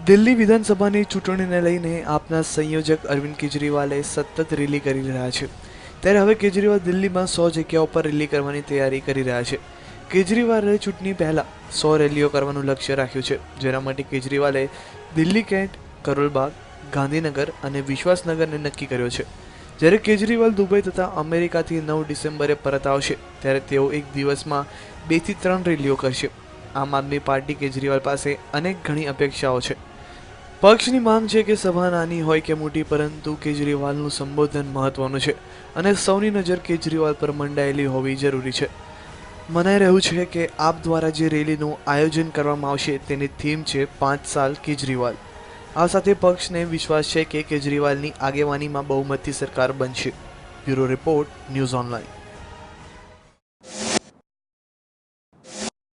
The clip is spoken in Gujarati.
દિલ્હી વિધાનસભાની ચૂંટણીને લઈને આપના સંયોજક અરવિંદ કેજરીવાલે સતત રેલી કરી રહ્યા છે. ત્યારે હવે કેજરીવાલ દિલ્હીમાં 100 જગ્યાઓ પર રેલી કરવાની તૈયારી કરી રહ્યા છે. કેજરીવાલે ચૂંટણી પહેલા 100 રેલીઓ કરવાનું લક્ષ્ય રાખ્યું છે, જેના માટે કેજરીવાલે દિલ્હી કેન્ટ, કરોલબાગ, ગાંધીનગર અને વિશ્વાસનગરને નક્કી કર્યો છે. જ્યારે કેજરીવાલ દુબઈ તથા અમેરિકાથી 9 ડિસેમ્બરે પરત આવશે, ત્યારે તેઓ એક દિવસમાં 2 થી 3 રેલીઓ કરશે. આમ આદમી પાર્ટી કેજરીવાલ પાસે અનેક ઘણી અપેક્ષાઓ છે. પક્ષની માંગ છે કે સભા નાની હોય કે મોટી, પરંતુ કેજરીવાલનું સંબોધન મહત્વનું છે અને સૌની નજર કેજરીવાલ પર મંડાયેલી હોવી જરૂરી છે. મનાઈ રહ્યું છે કે આપ દ્વારા જે રેલીનું આયોજન કરવામાં આવશે તેની થીમ છે 5 સાલ કેજરીવાલ. આ સાથે પક્ષને વિશ્વાસ છે કે કેજરીવાલની આગેવાનીમાં બહુમતી સરકાર બનશે. Bureau report, news online.